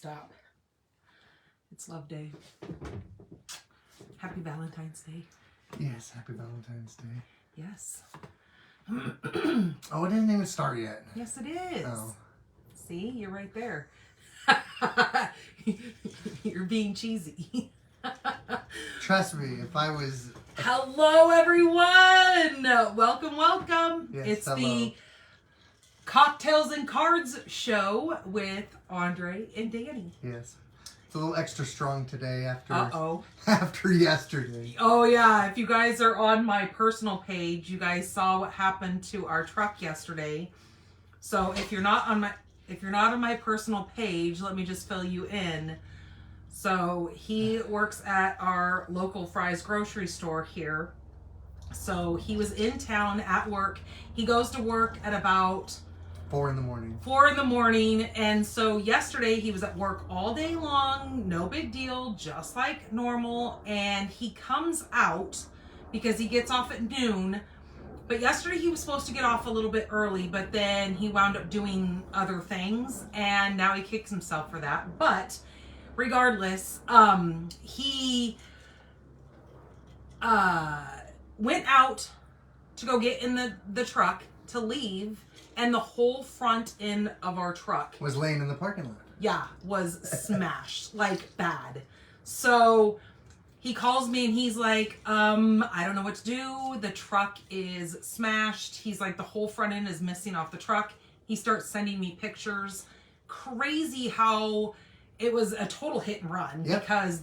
stop. It's Love Day. Happy Valentine's Day. Yes, happy Valentine's Day. Yes. Oh, it didn't even start yet. Yes, it is. Oh. See, you're right there. You're being cheesy. Trust me, if I was... Hello, everyone. Welcome, welcome. Yes, it's hello. the Cocktails and Cards show with Andre and Danny. Yes. It's a little extra strong today after after yesterday. Oh yeah, if you guys are on my personal page, you guys saw what happened to our truck yesterday. So if you're not on my personal page, let me just fill you in. So he works at our local Fry's grocery store here. So he was in town at work. He goes to work at about 4 in the morning. 4 in the morning. And so yesterday he was at work all day long. No big deal, just like normal. And he comes out because he gets off at noon. But yesterday he was supposed to get off a little bit early, but then he wound up doing other things. And now he kicks himself for that. But regardless, he went out to go get in the truck to leave, and the whole front end of our truck Was laying in the parking lot. Yeah, was smashed, like bad. So he calls me and he's like, I don't know what to do. The truck is smashed. He's like, the whole front end is missing off the truck. He starts sending me pictures. Crazy how it was a total hit and run. Yep. Because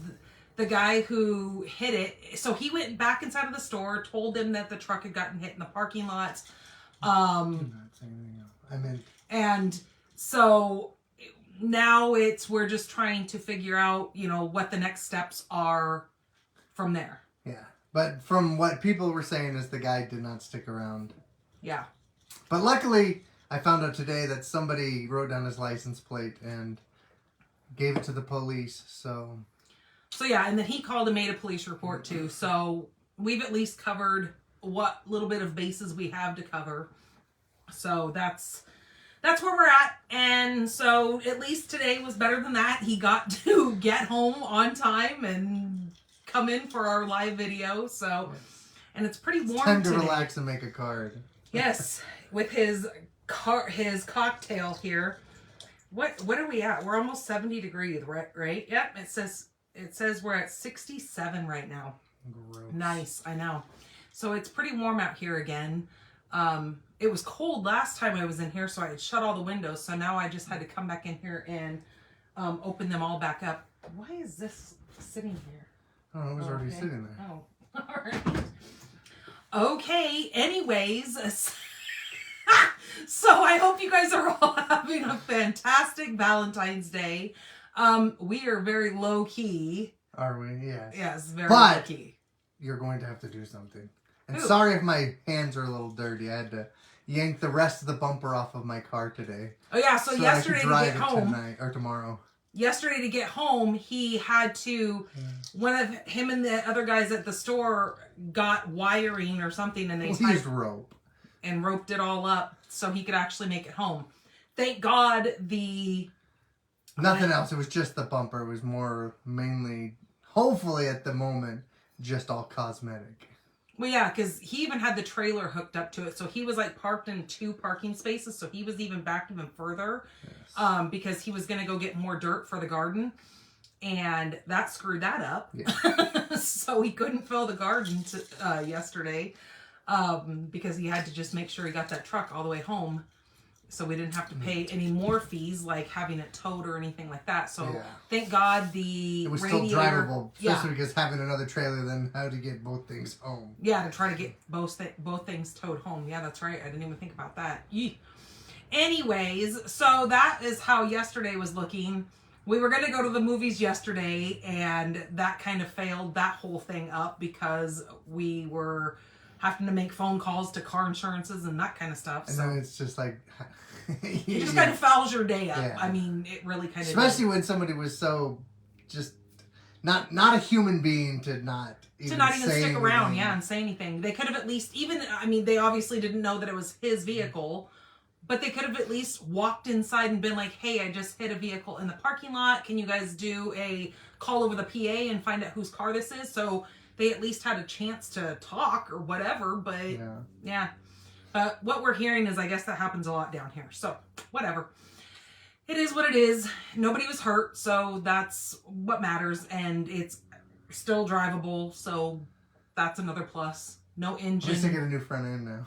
the guy who hit it, so he went back inside of the store, told them that the truck had gotten hit in the parking lot. Do not say anything else. I meant... And so now we're just trying to figure out, what the next steps are from there. Yeah. But from what people were saying is the guy did not stick around. Yeah. But luckily, I found out today that somebody wrote down his license plate and gave it to the police, so yeah, and then he called and made a police report too. So we've at least covered what little bit of bases we have to cover. So that's where we're at. And so at least today was better than that. He got to get home on time and come in for our live video. So, yes. And it's pretty warm time to today. Relax and make a card. Yes, with his cocktail here. What are we at? We're almost 70 degrees, right? Yep, it says we're at 67 right now. Gross. Nice, I know. So it's pretty warm out here again. It was cold last time I was in here, so I had shut all the windows. So now I just had to come back in here and open them all back up. Why is this sitting here? Oh, it was already sitting there. Oh, all right. Okay, anyways... So I hope you guys are all having a fantastic Valentine's Day. We are very low key. Are we? Yes. Yes, very low key. You're going to have to do something. And Ooh. Sorry if my hands are a little dirty. I had to yank the rest of the bumper off of my car today. Oh yeah, so yesterday to get home. Tonight or tomorrow. Yesterday to get home, he had to. One of him and the other guys at the store got wiring or something, and they used rope and roped it all up so he could actually make it home. Thank God nothing else. It was just the bumper. It was more mainly, hopefully at the moment, just all cosmetic. Well, yeah, because he even had the trailer hooked up to it. So he was like parked in 2 parking spaces. So he was even backed even further because he was going to go get more dirt for the garden. And that screwed that up. Yeah. So he couldn't fill the garden yesterday because he had to just make sure he got that truck all the way home. So we didn't have to pay any more fees like having it towed or anything like that. So thank God it was radiator, still drivable, especially because having another trailer, then how to get both things home. Yeah, to try to get both things towed home. Yeah, that's right. I didn't even think about that. Yee. Anyways, so that is how yesterday was looking. We were going to go to the movies yesterday, and that kind of failed that whole thing up because we were having to make phone calls to car insurances and that kind of stuff. And then it's just like... it just kind of fouls your day up. Yeah. I mean, it really kind of Especially when somebody was so just... Not a human being to not even stick around, and say anything. They could have at least... they obviously didn't know that it was his vehicle, But they could have at least walked inside and been like, hey, I just hit a vehicle in the parking lot. Can you guys do a call over the PA and find out whose car this is? So they at least had a chance to talk or whatever. But yeah. What we're hearing is, I guess that happens a lot down here. So whatever. It is what it is. Nobody was hurt. So that's what matters. And it's still drivable. So that's another plus. No engine. At least I get a new front end now.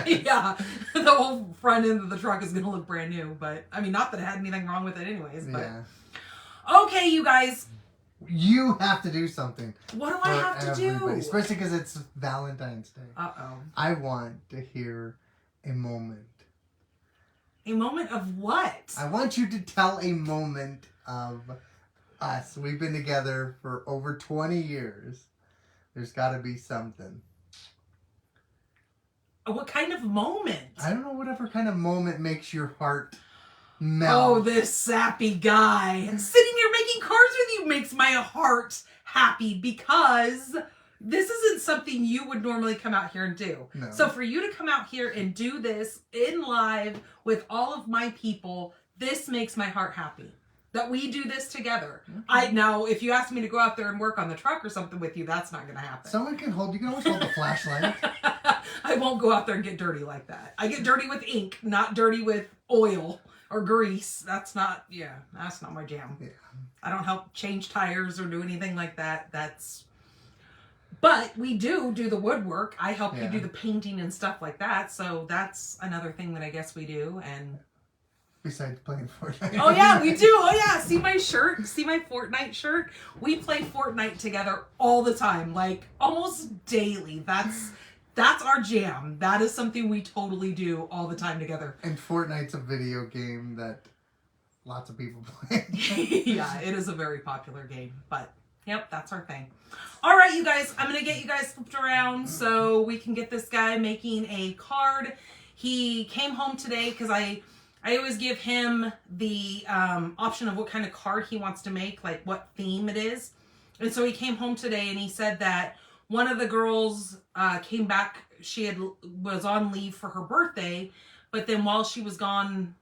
Yeah, the whole front end of the truck is gonna look brand new, but I mean, not that it had anything wrong with it anyways, but okay, you guys, you have to do something. What do I have to do? Especially because it's Valentine's Day. Uh-oh. I want to hear a moment. A moment of what? I want you to tell a moment of us. We've been together for over 20 years. There's got to be something. What kind of moment? I don't know, whatever kind of moment makes your heart melt. Oh, this sappy guy. Sitting here making cards with you makes my heart happy because this isn't something you would normally come out here and do. No. So for you to come out here and do this in live with all of my people, this makes my heart happy. That we do this together. Okay. Now, if you ask me to go out there and work on the truck or something with you, that's not going to happen. Someone can hold, you can always hold the flashlight. I won't go out there and get dirty like that. I get dirty with ink, not dirty with oil or grease. That's not my jam. Yeah. I don't help change tires or do anything like that. But we do the woodwork. I help you do the painting and stuff like that. So that's another thing that I guess we do. And besides playing Fortnite. oh yeah, we do. Oh yeah, see my shirt? See my Fortnite shirt? We play Fortnite together all the time, like almost daily. That's our jam. That is something we totally do all the time together. And Fortnite's a video game that lots of people play. Yeah, it is a very popular game, but yep, that's our thing. All right, you guys, I'm going to get you guys flipped around so we can get this guy making a card. He came home today because I always give him the option of what kind of card he wants to make, like what theme it is. And so he came home today and he said that one of the girls came back. She was on leave for her birthday, but then while she was gone,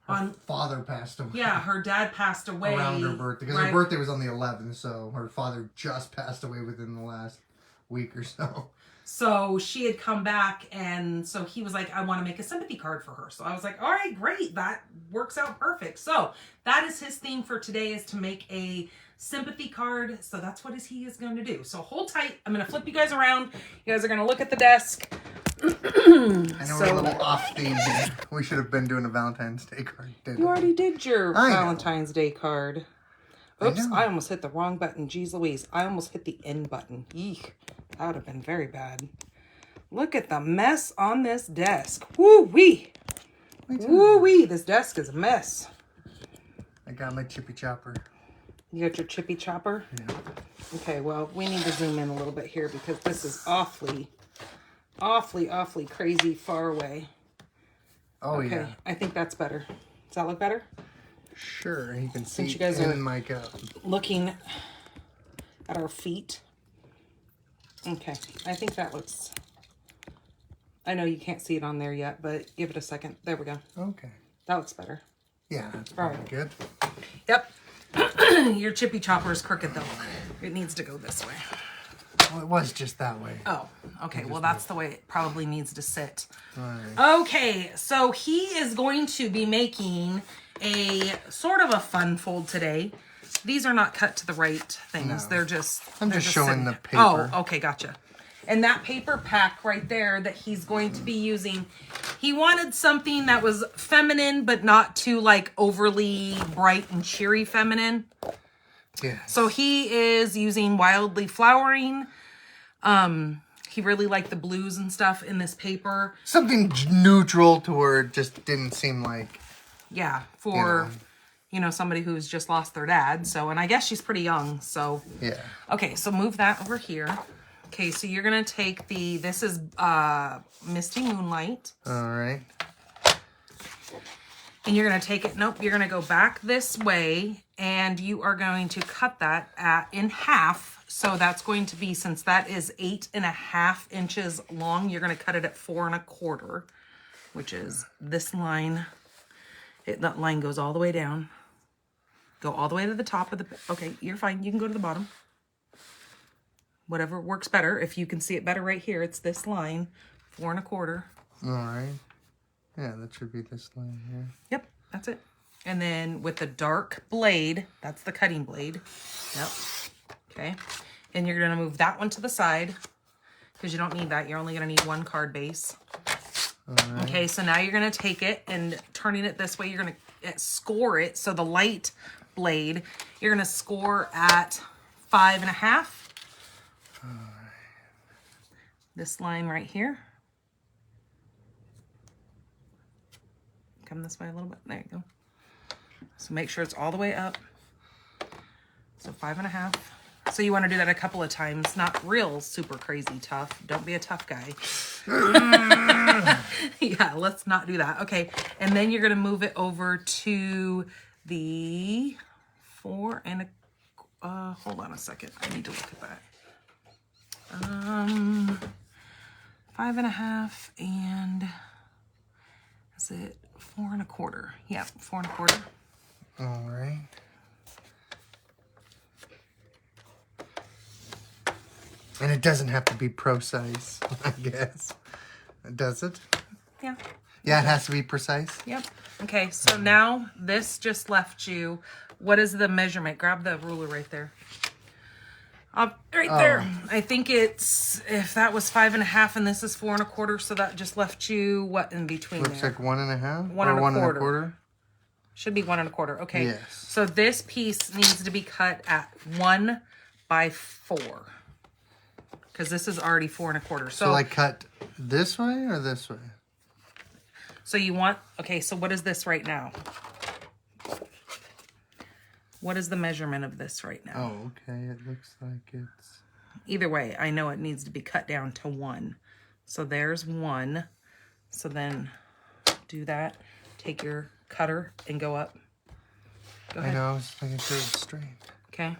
her father passed away. Yeah, her dad passed away around her birthday because her birthday was on the 11th, so her father just passed away within the last week or so. So she had come back, and so he was like, I want to make a sympathy card for her. So I was like, all right, great. That works out perfect. So that is his theme for today, is to make a sympathy card. So that's what he is going to do. So hold tight. I'm going to flip you guys around. You guys are going to look at the desk. I know we're a little off theme here. We should have been doing a Valentine's Day card. You already did your Valentine's Day card. Oops, I almost hit the wrong button. Jeez Louise. I almost hit the end button. Eek. That would have been very bad. Look at the mess on this desk. Woo-wee. Woo-wee. This desk is a mess. I got my chippy chopper. You got your chippy chopper? Yeah. Okay, well, we need to zoom in a little bit here because this is awfully crazy far away. Oh, okay, yeah. I think that's better. Does that look better? Sure. You can see since you guys are my cup. Looking at our feet. Okay, I think that looks... I know you can't see it on there yet, but give it a second. There we go. Okay. That looks better. Yeah, that's probably good. Yep. Your chippy chopper is crooked, though. It needs to go this way. Well, it was just that way. Oh, okay. Well, that's the way it probably needs to sit. Right. Okay, so he is going to be making a sort of a fun fold today. These are not cut to the right things. No. They're just... I'm just showing the paper. Oh, okay, gotcha. And that paper pack right there that he's going to be using, he wanted something that was feminine, but not too, like, overly bright and cheery feminine. Yeah. So he is using Wildly Flowering. He really liked the blues and stuff in this paper. Something neutral to where it just didn't seem like... Yeah, for... You know, somebody who's just lost their dad. So, and I guess she's pretty young, so. Yeah. Okay, so move that over here. Okay, so you're going to take this is Misty Moonlight. All right. And you're going to take it, you're going to go back this way, and you are going to cut that in half. So that's going to be, since that is 8.5 inches long, you're going to cut it at 4 1/4. which is this line. That line goes all the way down. Go all the way to the top of the... Okay, you're fine. You can go to the bottom. Whatever works better. If you can see it better right here, it's this line, 4 1/4. All right. Yeah, that should be this line here. Yep, that's it. And then with the dark blade, that's the cutting blade. Yep. Okay. And you're going to move that one to the side because you don't need that. You're only going to need 1 card base. Right. Okay, so now you're going to take it and turning it this way, you're going to score it. So the light blade, you're going to score at 5 1/2. Right. This line right here. Come this way a little bit. There you go. So make sure it's all the way up. So 5 1/2. So you want to do that a couple of times. Not real super crazy tough. Don't be a tough guy. Yeah, let's not do that. Okay, and then you're going to move it over to the 4 1/4. Hold on a second. I need to look at that. 5 1/2 and is it 4 1/4? Yeah, 4 1/4. All right. And it doesn't have to be precise, I guess. Does it? Yeah. Yeah, it has to be precise. Yep. Okay, so now this just left you. What is the measurement? Grab the ruler right there. Right there. I think it's, if that was 5 1/2 and this is 4 1/4, so that just left you what in between Looks there? like 1 1/2 1 or 1 1/4. 1/4. Should be 1 1/4. Okay. Yes. So this piece needs to be cut at 1 by 4. Because this is already 4 1/4. So like cut this way or this way? So you want, okay, so what is this right now? What is the measurement of this right now? Oh, okay. It looks like it's... Either way, I know it needs to be cut down to 1. So there's 1. So then do that. Take your cutter and go up. Go ahead. I know, I was making sure it's straight. Okay.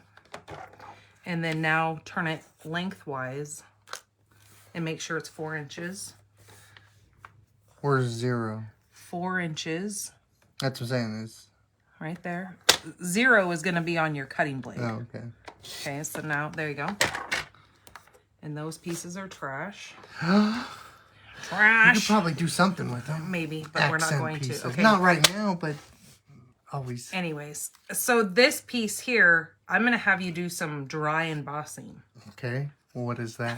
And then now turn it lengthwise and make sure it's 4 inches. Where's 0? 4 inches. That's what I'm saying. Is Right there. 0 is going to be on your cutting blade. Oh, okay. Okay, so now, there you go. And those pieces are trash. You Trash. could probably do something with them. Maybe, but we're not going pieces. to. Okay. Not right now, but always. Anyways, so this piece here, I'm going to have you do some dry embossing. Okay. Well, what is that?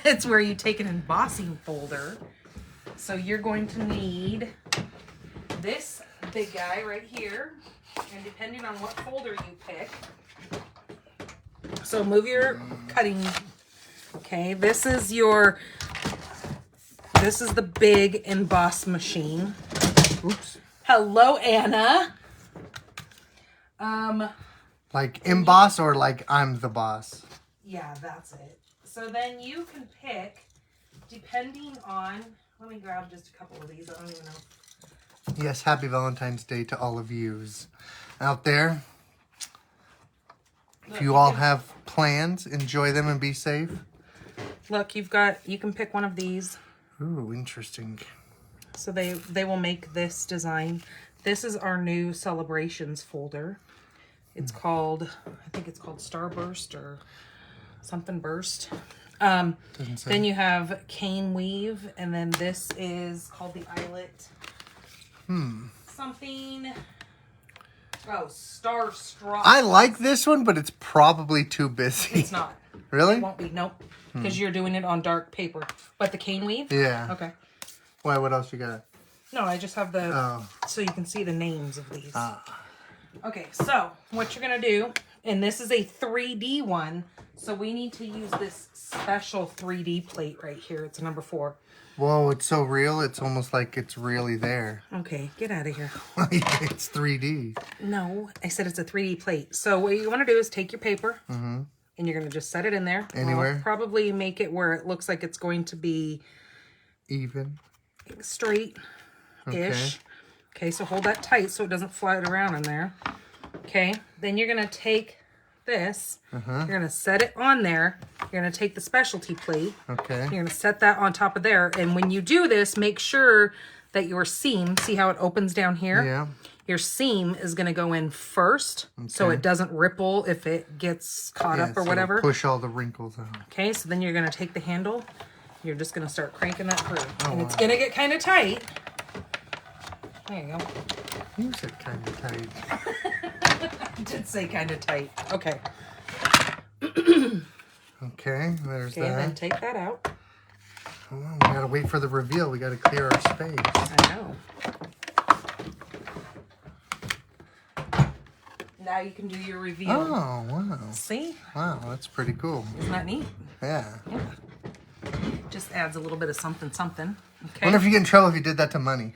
It's where you take an embossing folder. So you're going to need this big guy right here. And depending on what folder you pick. So move your cutting. Okay, this is the big emboss machine. Oops. Hello, Anna. Like emboss or like I'm the boss? Yeah, that's it. So then you can pick, depending on, let me grab just a couple of these. I don't even know. Yes, happy Valentine's Day to all of yous out there. If you all have plans, enjoy them and be safe. Look, you can pick one of these. Ooh, interesting. So they will make this design. This is our new celebrations folder. It's called, I think it's called Starburst or something burst. Doesn't say. Then you have cane weave, and then this is called the eyelet. Something. Oh, star straw. I like this one, but it's probably too busy. It's not. Really? It won't be. Nope. Because you're doing it on dark paper. But the cane weave? Yeah. Okay. Why? What else you got? No, I just have the, Oh. so you can see the names of these. Ah. Okay, so what you're going to do, and this is a 3D one, so we need to use this special 3D plate right here. It's number 4. Whoa, it's so real. It's almost like it's really there. Okay, get out of here. It's 3D. No, I said it's a 3D plate. So what you want to do is take your paper, and you're going to just set it in there. Anywhere? Probably make it where it looks like it's going to be Even. straight-ish. Okay. Okay, so hold that tight so it doesn't float around in there. Okay, then you're going to take this. You're going to set it on there. You're going to take the specialty plate. Okay. You're going to set that on top of there. And when you do this, make sure that your seam, see how it opens down here? Yeah. Your seam is going to go in first, so it doesn't ripple if it gets caught up or so whatever. Push all the wrinkles out. Okay, so then you're going to take the handle. You're just going to start cranking that through. And it's going to get kind of tight. There you go. You said kind of tight. I did say kind of tight. Okay. Okay, there's Okay, that. then take that out. Oh, we gotta wait for the reveal. We gotta clear our space. I know. Now you can do your reveal. Oh, wow. See? Wow, that's pretty cool. Isn't that neat? Yeah. Just adds a little bit of something, something. Okay. Wonder if you get in trouble if you did that to money.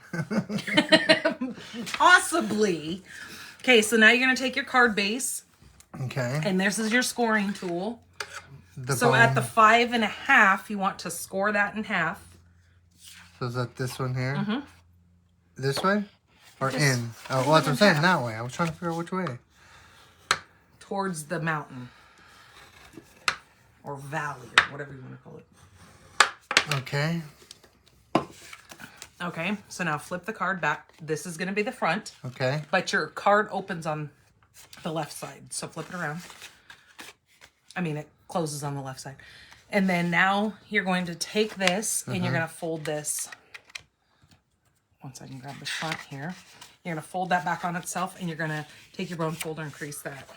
Possibly. Okay, so now you're going to take your card base. Okay. And this is your scoring tool. So bone. at the 5.5, you want to score that in half. So is that this one here? Mm-hmm. This way? Or Just in? Oh, well, that's what I'm saying. That way. I was trying to figure out which way. Towards the mountain. Or valley, or whatever you want to call it. Okay. Okay, so now flip the card back. This is going to be the front. Okay. But your card opens on the left side. So flip it around. I mean, it closes on the left side. And then now you're going to take this and you're going to fold this. Once I can grab the front here. You're going to fold that back on itself and you're going to take your bone folder and crease that.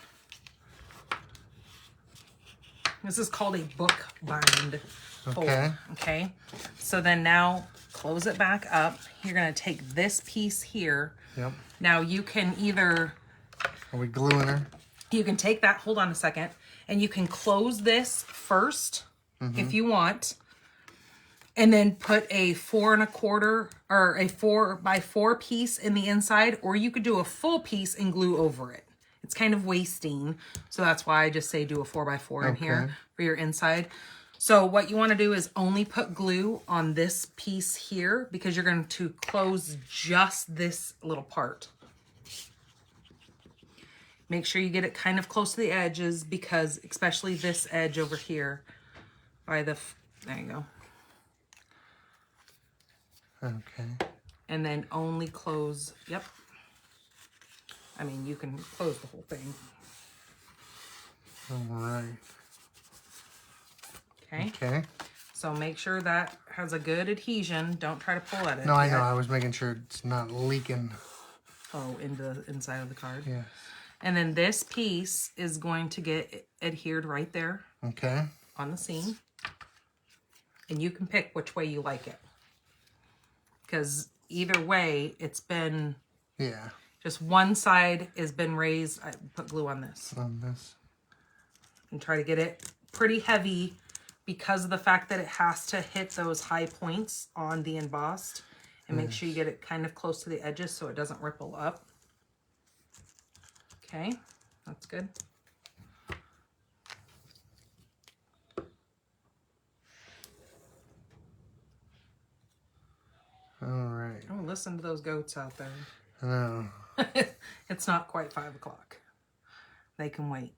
This is called a book bind fold. Okay. Okay. So then now close it back up. You're going to take this piece here. Yep. Now you can either... Are we gluing her? You can take that, hold on a second, and you can close this first if you want, and then put a 4 1/4 or a 4x4 piece in the inside, or you could do a full piece and glue over it. It's kind of wasting, so that's why I just say do a 4x4 in here for your inside. So what you want to do is only put glue on this piece here because you're going to close just this little part. Make sure you get it kind of close to the edges because especially this edge over here by the, there you go. Okay. And then only close, yep. I mean, you can close the whole thing. All right. Okay. Okay. So make sure that has a good adhesion. Don't try to pull at it. No, I know. I was making sure it's not leaking. Oh, into the inside of the card. Yeah. And then this piece is going to get adhered right there Okay. on the seam. And you can pick which way you like it. Because either way, it's been... Yeah. Just one side has been raised. I put glue on this. On this. And try to get it pretty heavy because of the fact that it has to hit those high points on the embossed. And make sure you get it kind of close to the edges so it doesn't ripple up. Okay, that's good. All right. Oh, listen to those goats out there. I know. It's not quite 5 o'clock. They can wait.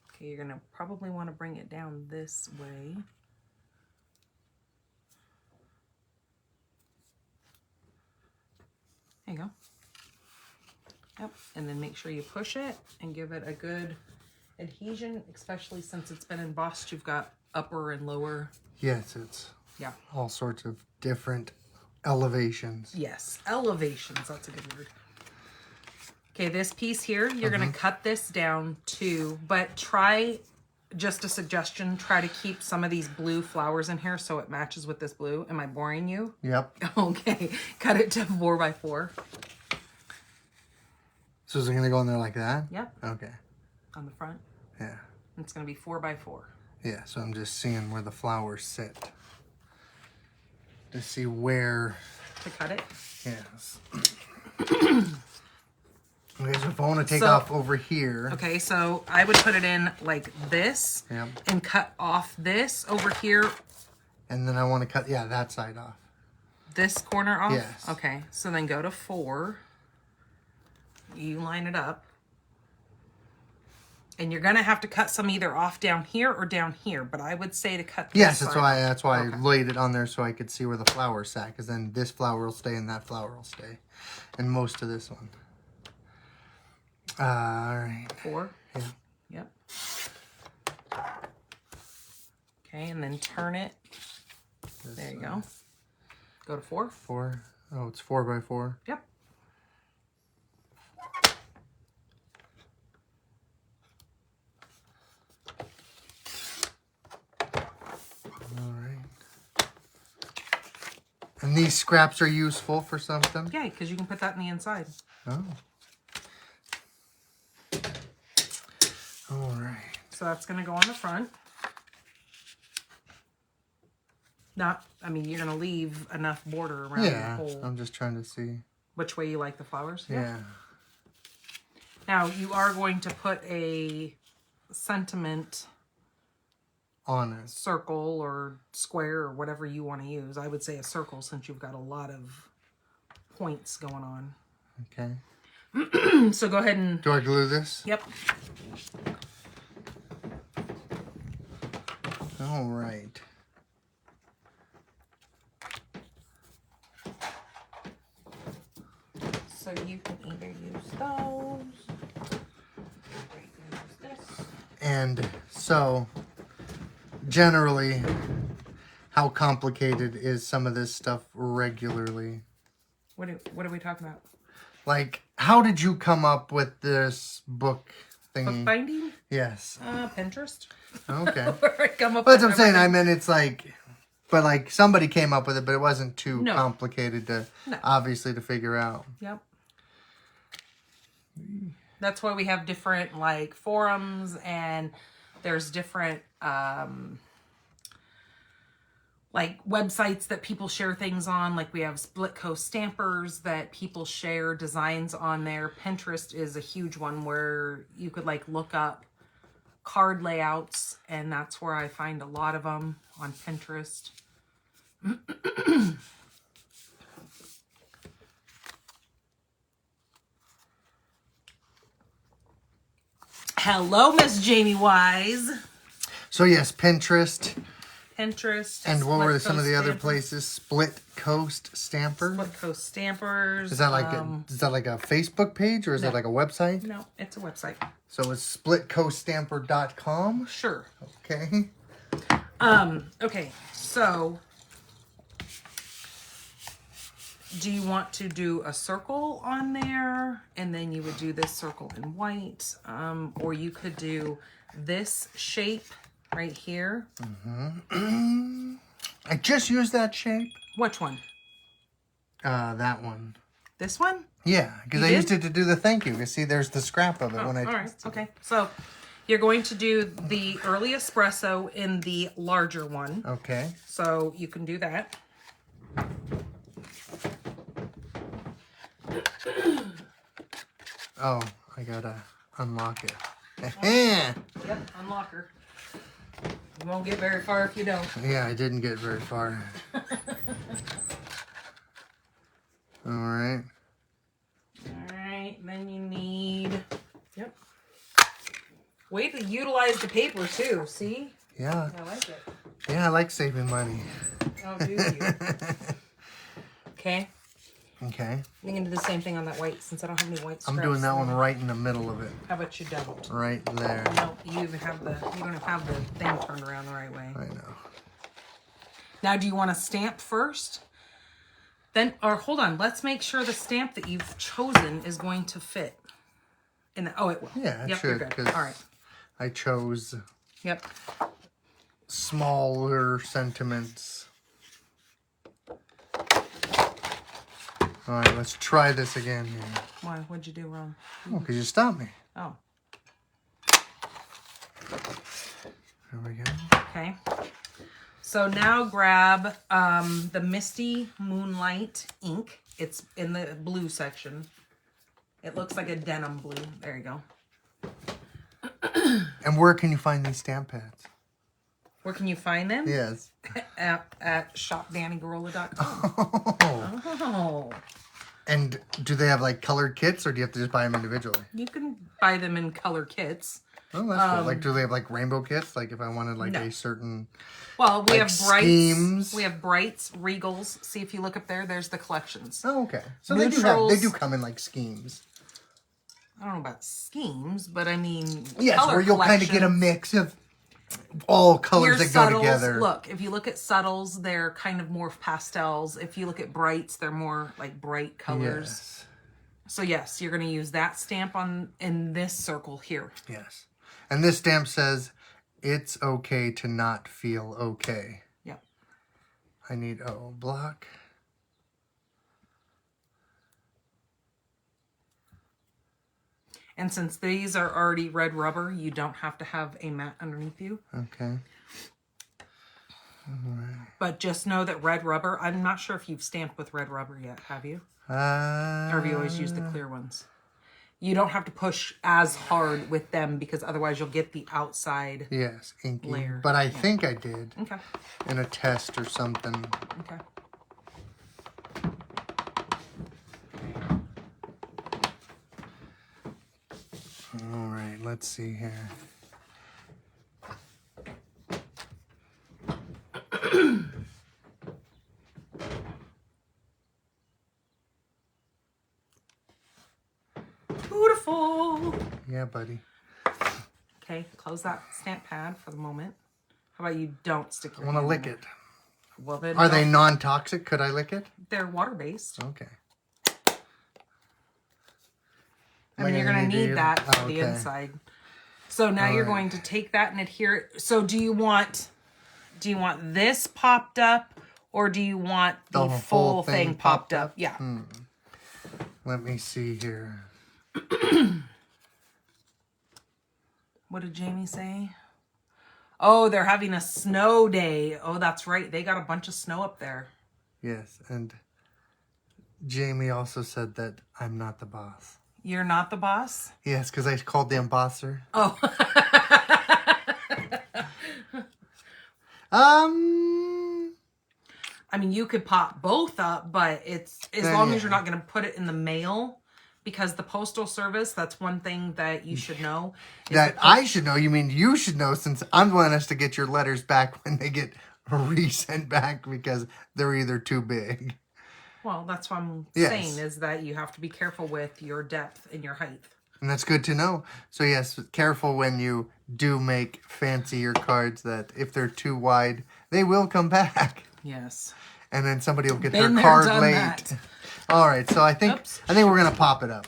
Okay, you're going to probably want to bring it down this way. There you go. Yep, and then make sure you push it and give it a good adhesion, especially since it's been embossed. You've got upper and lower. Yes, it's all sorts of different elevations. Yes, elevations. That's a good word. Okay, this piece here, you're going to cut this down too, but try, just a suggestion, try to keep some of these blue flowers in here so it matches with this blue. Am I boring you? Yep. Okay, cut it to 4x4. So is it going to go in there like that? Yep. Okay. On the front. Yeah. It's going to be 4x4. Yeah, so I'm just seeing where the flowers sit. To see where... To cut it? Yes. Okay, so if I want to take off over here... Okay, so I would put it in like this. Yep. And cut off this over here. And then I want to cut, that side off. This corner off? Yes. Okay, so then go to 4. You line it up. And you're gonna have to cut some either off down here or down here, but I would say to cut this Yes, side. that's why Okay. I laid it on there so I could see where the flower sat, because then this flower will stay and that flower will stay. And most of this one. Alright. 4? Yeah. Yep. Okay, and then turn it. There you go. Go to 4. 4. Oh, it's 4 by 4. Yep. Alright. And these scraps are useful for something? Yeah, because you can put that in the inside. Oh. Alright. So that's going to go on the front. I mean, you're going to leave enough border around the whole. I'm just trying to see. Which way you like the flowers? Yeah. Now, you are going to put a sentiment On it. circle or square or whatever you want to use. I would say a circle since you've got a lot of points going on. Okay. So go ahead and... Do I glue this? Yep. Alright. So you can either use those, or you can use this. And so, generally, how complicated is some of this stuff regularly? What are we talking about? Like, how did you come up with this book thingy? Bookbinding? Yes. Pinterest. Okay. Where I come up But that's with what I'm saying. everything. I mean, it's like, but like somebody came up with it, but it wasn't too No. complicated to, No. obviously, to figure out. Yep. That's why we have different like forums, and there's different like websites that people share things on. Like we have Split Coast Stampers that people share designs on there. Pinterest is a huge one where you could like look up card layouts, and that's where I find a lot of them on Pinterest. Hello, Miss Jamie Wise. So yes, Pinterest. Pinterest. And what were Split some of Coast the other Stampers. places? Split Coast Stamper. Split Coast Stampers. Is that like a Facebook page or is that like a website? No, it's a website. So it's splitcoaststamper.com. Sure. Okay. Okay, so do you want to do a circle on there, and then you would do this circle in white, or you could do this shape right here. I just used that shape. Which one? That one. This one? Yeah, because I used it to do the thank you. You see, there's the scrap of it when I. All right. Okay. So you're going to do the early espresso in the larger one. Okay. So you can do that. Oh, I gotta unlock it. Yep, unlock her. You won't get very far if you don't. Yeah, I didn't get very far. All right. Alright, then you need... Yep. Way to utilize the paper too, see? Yeah. I like it. Yeah, I like saving money. Oh, do you? Okay. Okay. I'm going to do the same thing on that white since I don't have any white scraps. I'm doing that one right in the middle of it. How about you don't? Right there. No, you don't have the thing turned around the right way. I know. Now, do you want to stamp first? Then, or hold on, let's make sure the stamp that you've chosen is going to fit. In the, oh, it will. Yeah, it Yep, should. you're good. 'Cause All right. I chose Yep. smaller sentiments. All right, let's try this again here. Why? What'd you do wrong? Oh, because you stopped me. Oh, There we go. okay. So now grab the Misty Moonlight ink. It's in the blue section. It looks like a denim blue. There you go. And where can you find these stamp pads? Where can you find them? Yes. At shopdannygorilla.com. Oh. And do they have like colored kits or do you have to just buy them individually? You can buy them in color kits. Oh, that's cool. Like, do they have like rainbow kits? Like, if I wanted like a certain. Well, we have brights. Schemes. We have brights, regals. See if you look up there. There's the collections. Oh, okay. So Neutrals, they do come in like schemes. I don't know about schemes, but I mean, yes, color where you'll kind of get a mix of all colors that subtles, go together. Look, if you look at subtles, they're kind of more pastels. If you look at brights, they're more like bright colors. Yes. So yes, you're going to use that stamp in this circle here. Yes. And this stamp says, it's okay to not feel okay. Yep. I need block. And since these are already red rubber, you don't have to have a mat underneath you. Okay. All right. But just know that red rubber, I'm not sure if you've stamped with red rubber yet, have you? Or have you always used the clear ones? You don't have to push as hard with them because otherwise you'll get the outside inky layer. But I think I did. Okay. In a test or something. Okay. All right, let's see here. Beautiful. Yeah, buddy. Okay, close that stamp pad for the moment. How about you don't stick your I want to hand lick in it. Well, then Are they non-toxic? Could I lick it? They're water-based. Okay. I mean, you're going to need that for the inside. So now you're going to take that and adhere it. So do you want this popped up or do you want the full thing popped up? Yeah. Let me see here. What did Jamie say? Oh, they're having a snow day. Oh, that's right. They got a bunch of snow up there. Yes, and Jamie also said that I'm not the boss. You're not the boss? Yes, because I called the embosser. Oh. I mean, you could pop both up, but it's as long as you're not going to put it in the mail, because the postal service, that's one thing that you should know. That I should know? You mean you should know, since I'm wanting us to get your letters back when they get resent back because they're either too big. Well, that's what I'm saying, is that you have to be careful with your depth and your height. And that's good to know. So yes, careful when you do make fancier cards that if they're too wide, they will come back. Yes. And then somebody will get their card late. All right, so I think we're gonna pop it up.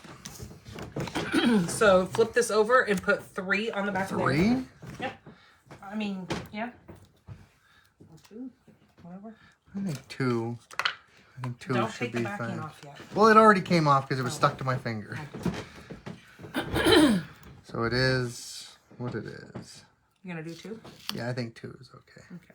So flip this over and put 3 on the back. 3? Yeah. I mean, yeah. 2, whatever. I think 2. I think 2 Don't should take be the backing fine. off yet. Well, it already came off because it was stuck to my finger. So it is what it is. You gonna do 2? Yeah, I think 2 is okay. Okay.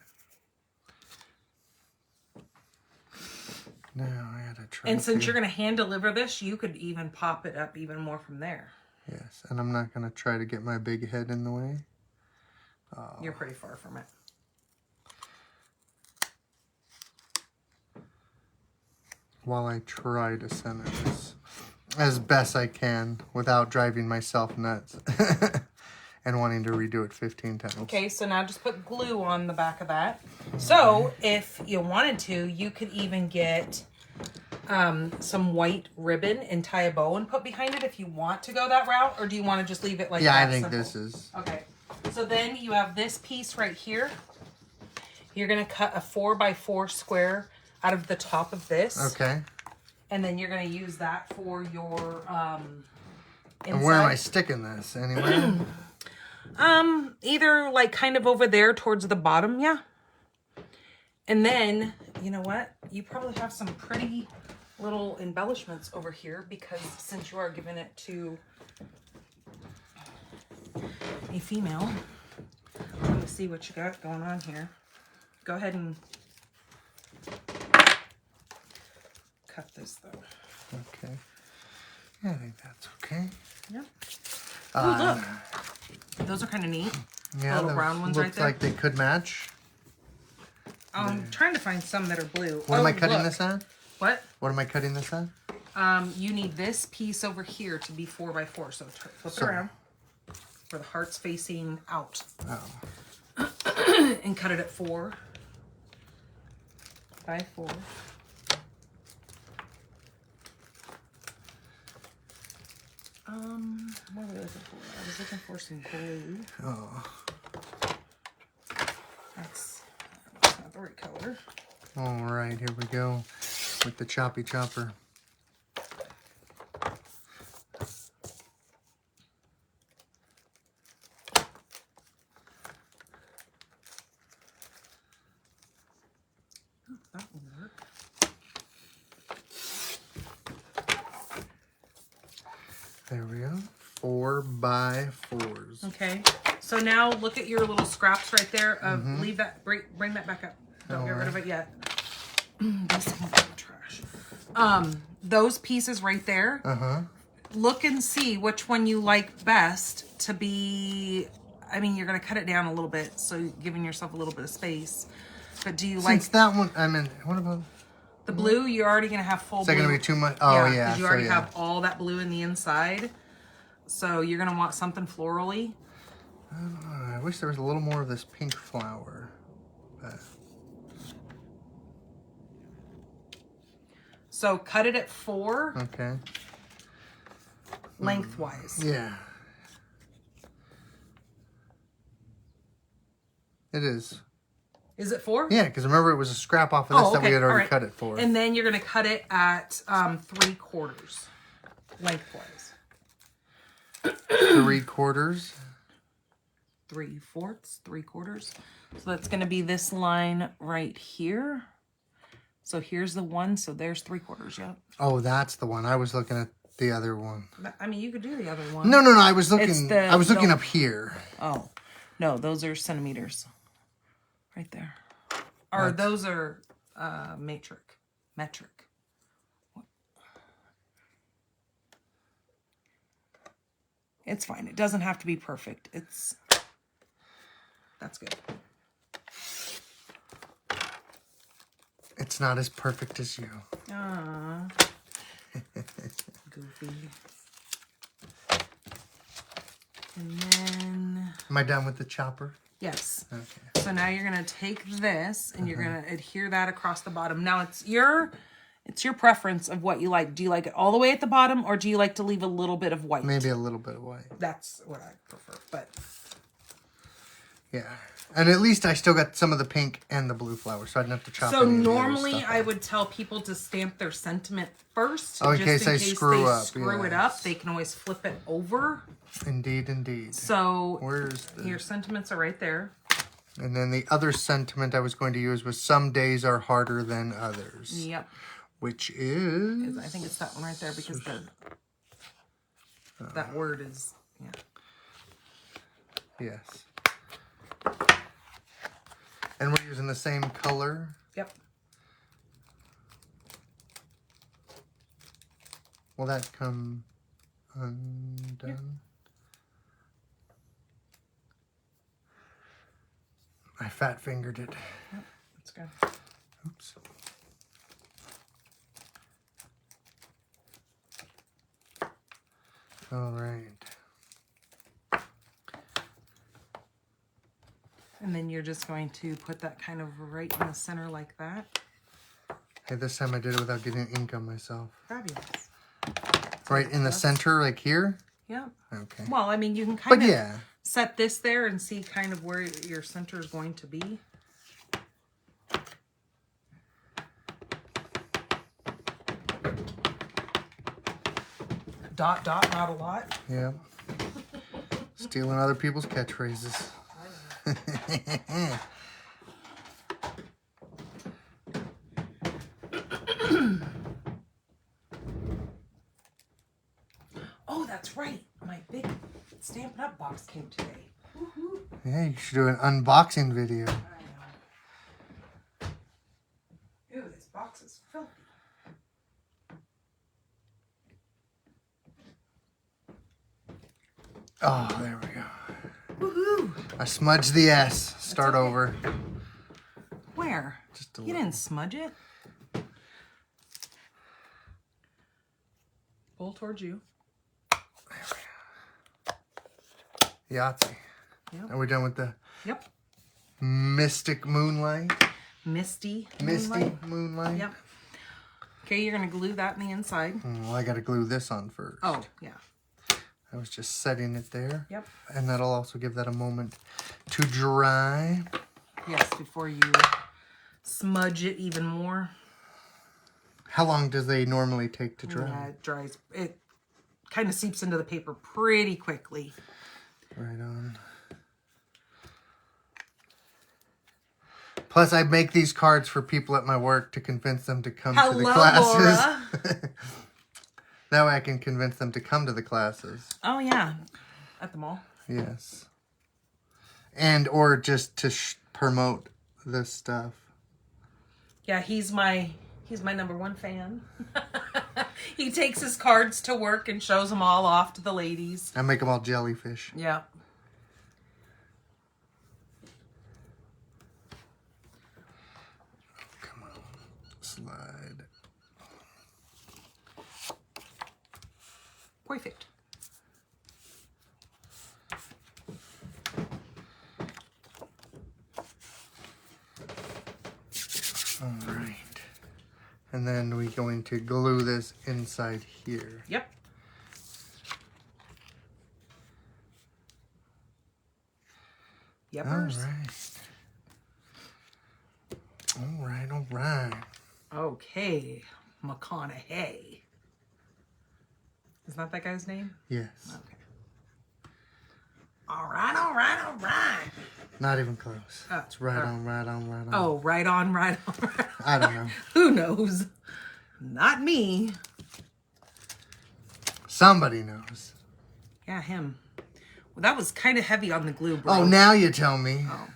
Now I gotta try. And since you're gonna hand deliver this, you could even pop it up even more from there. Yes, and I'm not gonna try to get my big head in the way. Oh. You're pretty far from it. While I try to center this as best I can without driving myself nuts and wanting to redo it 15 times. Okay, so now just put glue on the back of that. So if you wanted to, you could even get some white ribbon and tie a bow and put behind it if you want to go that route, or do you want to just leave it like that? Yeah, I think simple? this is... Okay, so then you have this piece right here. You're going to cut a 4x4 square out of the top of this. Okay. And then you're going to use that for your inside. And where am I sticking this? Anywhere? Either like kind of over there towards the bottom, yeah. And then, you know what? You probably have some pretty little embellishments over here, because since you are giving it to a female, let me see what you got going on here. Go ahead and cut this though. Okay. Yeah, I think that's okay. Yeah. Oh, look. Those are kind of neat. Yeah, little brown ones right there. Looks like they could match. I'm trying to find some that are blue. What am I cutting this on? What? What am I cutting this on? You need this piece over here to be 4x4. So flip it around. where the heart's facing out. Oh. And cut it at 4 by 4. What was I looking for? I was looking for some glue. Oh. That's not the right color. All right, here we go with the choppy chopper. That will work. There we go. 4 by 4s. Okay. So now look at your little scraps right there. Leave that. Bring that back up. Don't get rid of it yet. This is trash. Those pieces right there. Look and see which one you like best to be. I mean, you're gonna cut it down a little bit, so you're giving yourself a little bit of space. But do you like that one? I mean, what about the blue? You're already gonna have full. Is that blue. gonna be too much? Oh yeah, because you already have all that blue in the inside. So you're gonna want something florally. I wish there was a little more of this pink flower. But... So cut it at 4. Okay. Lengthwise. Yeah. It is. Is it 4? Yeah, because remember it was a scrap off of this that we had already cut it for. And then you're going to cut it at 3/4 lengthwise. 3/4. 3/4, 3/4. So that's going to be this line right here. So here's the one. So there's 3/4. Yep. Oh, that's the one. I was looking at the other one. I mean, you could do the other one. No. I was looking. I was looking up here. Oh, no, those are centimeters. Right there. Or those are metric. It's fine. It doesn't have to be perfect. That's good. It's not as perfect as you. Ah. Goofy. And then... Am I done with the chopper? Yes. Okay. So now you're going to take this and you're going to adhere that across the bottom. Now it's your preference of what you like. Do you like it all the way at the bottom or do you like to leave a little bit of white? Maybe a little bit of white. That's what I prefer, but... Yeah. And at least I still got some of the pink and the blue flowers, so I didn't have to chop any of the other normally stuff I out. would tell people to stamp their sentiment first. Oh, in case they screw up. It up, they can always flip it over. Indeed. So where's your sentiments are right there. And then the other sentiment I was going to use was some days are harder than others. Yep. Which is... I think it's that one right there because that word is... Yeah. Yes. And we're using the same color. Yep. Will that come undone? Yeah. I fat fingered it. Yep, that's good. Oops. All right. And then you're just going to put that kind of right in the center like that. Hey, this time I did it without getting ink on myself. Fabulous. Right in the center, like here? Yeah. Okay. Well, I mean, you can kind of yeah. set this there and see kind of where your center is going to be. Dot, dot, not a lot. Yeah. Stealing other people's catchphrases. Oh, that's right. My big Stampin' Up box came today. Woohoo. Yeah, you should do an unboxing video. I know. Ew, this box is filthy. Oh, there we go. Woohoo. I smudged the S. Start okay. over. Where? Just a You little. didn't smudge it. Pull towards you. There we go. Yahtzee. Yep. Are we done with the Yep. Mystic Moonlight? Misty Moonlight. Yep. Okay, you're going to glue that in the inside. Well, I got to glue this on first. Oh, yeah. I was just setting it there. Yep. And that'll also give that a moment to dry. Yes, before you smudge it even more. How long does they normally take to dry? Yeah, it dries. It kind of seeps into the paper pretty quickly. Right on. Plus, I make these cards for people at my work to convince them to come to the classes. Laura. That way I can convince them to come to the classes. Oh, yeah. At the mall. Yes. And or just to promote this stuff. Yeah, he's my number one fan. He takes his cards to work and shows them all off to the ladies. I make them all jellyfish. Yeah. Come on. Slide. Perfect. All right. And then we're going to glue this inside here. Yep. Yepers. All right. All right. Okay. McConaughey. Is that guy's name? Yes. Okay. All right, all right, all right. Not even close. It's right on, right on, right on. Oh, right on, right on, right on. I don't know. Who knows? Not me. Somebody knows. Yeah, him. Well, that was kind of heavy on the glue, bro. Oh, now you tell me. Oh.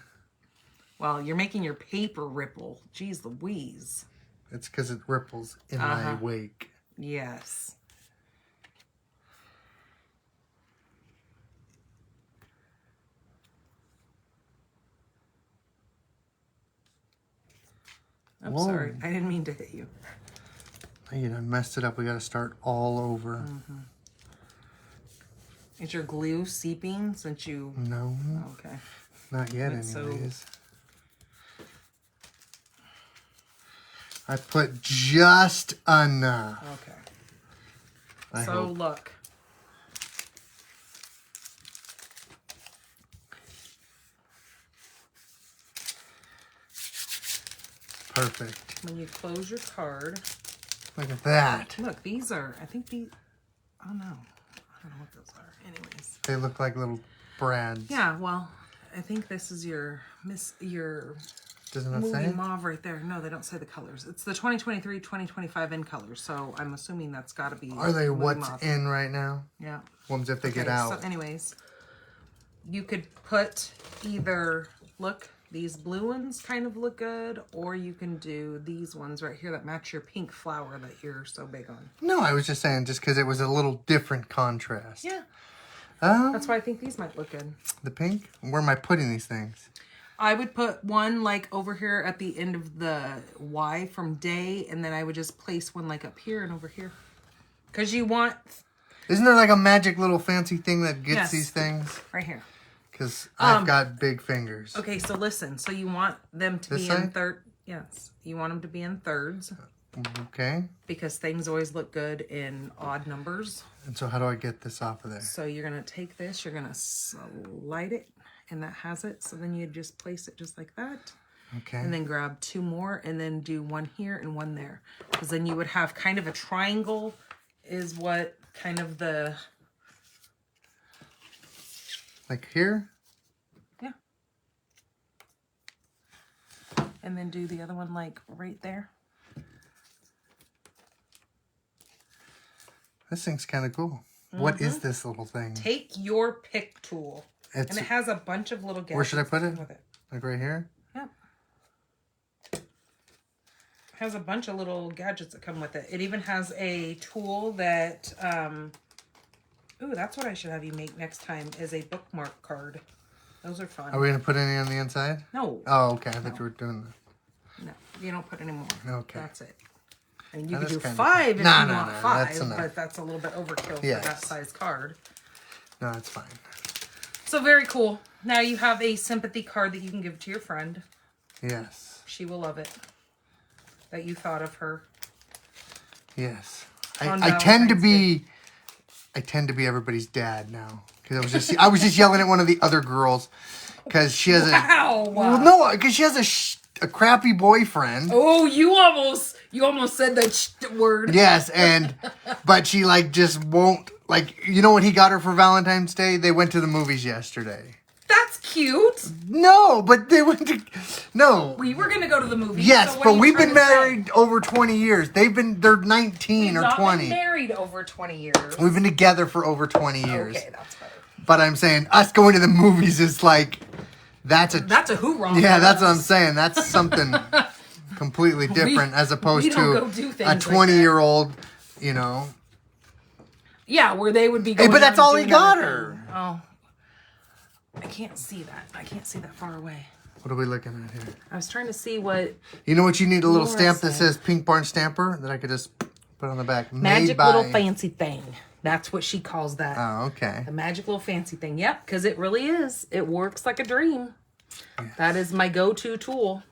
Well, you're making your paper ripple. Jeez Louise. It's because it ripples in my wake. Yes. I'm sorry. I didn't mean to hit you. You done messed it up. We got to start all over. Mm-hmm. Is your glue seeping since you... No. Okay. Not yet, That's anyways. I put just enough. Okay. So, look. Perfect. When you close your card... Look at that. Look, these are... I think these... Oh, no. I don't know what those are. Anyways. They look like little brads. Yeah, well, I think this is your Doesn't it movie say? mauve right there. No, they don't say the colors. It's the 2023-2025 in colors, so I'm assuming that's got to be... Are they movie what's mauve. in right now? Yeah. Ones if they get out. So anyways, you could put either... Look, these blue ones kind of look good, or you can do these ones right here that match your pink flower that you're so big on. No, I was just saying just because it was a little different contrast. Yeah. Oh. That's why I think these might look good. The pink? Where am I putting these things? I would put one like over here at the end of the Y from day, and then I would just place one like up here and over here. Because you want... Isn't there like a magic little fancy thing that gets Yes. these things? Right here. Because I've got big fingers. Okay, so listen. So you want them to This be in side? third... Yes. You want them to be in thirds. Okay. Because things always look good in odd numbers. And so how do I get this off of there? So you're going to take this, you're going to slide it, and that has it. So then you just place it just like that. Okay. And then grab two more, and then do one here and one there. Because then you would have kind of a triangle is what kind of the... Like here? Yeah. And then do the other one like right there. This thing's kind of cool. What is this little thing? Take your pick tool. It's, And it has a bunch of little gadgets. where should I put it? With it. Like right here? Yep. It has a bunch of little gadgets that come with it. It even has a tool that, ooh, that's what I should have you make next time, is a bookmark card. Those are fun. Are we going to put any on the inside? No. Oh, okay. I thought you were doing that. No, you don't put any more. Okay. That's it. And you That could is do kinda 5 cool. if No, you no, want no, 5, that's enough. but that's a little bit overkill Yes. for that size card. No, it's fine. So very cool. Now you have a sympathy card that you can give to your friend. Yes. She will love it. That you thought of her. Yes. I tend to be everybody's dad now. Because I was just yelling at one of the other girls. Because she has Well, no, because she has a crappy boyfriend. Oh, you almost said that word. Yes, but she like just won't, like, you know what he got her for Valentine's Day? They went to the movies yesterday. That's cute. No, but they went to, no. We were going to go to the movies. Yes, so but we've been married over 20 years. They're 19 or 20. We've been married over 20 years. We've been together for over 20 years. Okay, that's better. But I'm saying us going to the movies is like, that's a hoorah. Yeah, that's what I'm saying. That's something completely different as opposed to a 20-year-old, you know. Yeah, where they would be going. Hey, but that's all he got her. Oh. I can't see that. I can't see that far away. What are we looking at here? I was trying to see what... You know what you need? A little stamp that says Pink Barn Stamper that I could just put on the back. Magic little fancy thing. That's what she calls that. Oh, okay. The magic little fancy thing. Yep, because it really is. It works like a dream. Yes. That is my go-to tool.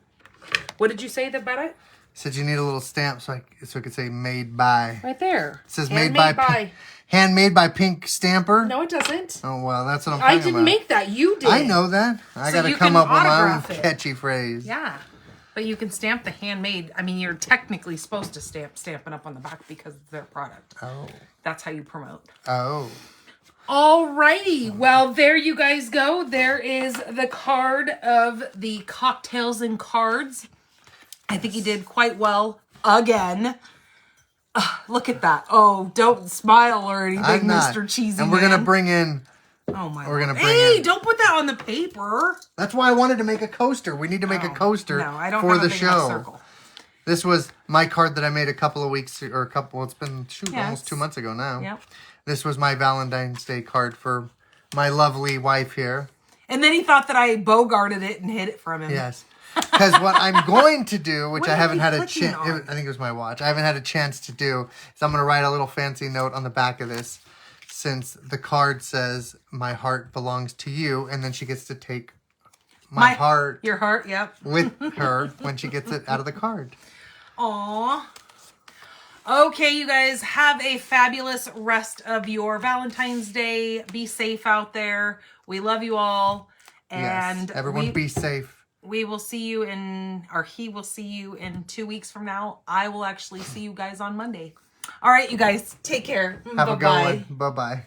What did you say about it? Said you need a little stamp so it could say made by. Right there. It says made by. Handmade by Pink Stamper? No, it doesn't. Oh, well, that's what I'm talking about. I didn't make that. You did. I know that. I got to come up with my own catchy phrase. Yeah. But you can stamp the handmade. I mean, you're technically supposed to stamp it up on the back because it's their product. Oh. That's how you promote. Oh. Alrighty. Well, there you guys go. There is the card of the cocktails and cards. I think you did quite well again. Look at that. Oh, don't smile or anything, Mr. Cheesy And we're going to bring in... Oh, my We're gonna bring Hey, don't put that on the paper. That's why I wanted to make a coaster. We need to make a coaster for the show. Circle. This was my card that I made a couple of weeks... it's been, almost 2 months ago now. Yep. This was my Valentine's Day card for my lovely wife here. And then he thought that I bogarted it and hid it from him. Yes. Because what I'm going to do, which I haven't had a chance... I think it was my watch. I haven't had a chance to do, is I'm going to write a little fancy note on the back of this, since the card says, my heart belongs to you, and then she gets to take my heart... Your heart, yep. ...with her when she gets it out of the card. Aww. Okay, you guys, have a fabulous rest of your Valentine's Day. Be safe out there. We love you all. And yes, everyone be safe. We will see you he will see you in 2 weeks from now. I will actually see you guys on Monday. All right, you guys, take care. Have a good one. Bye-bye.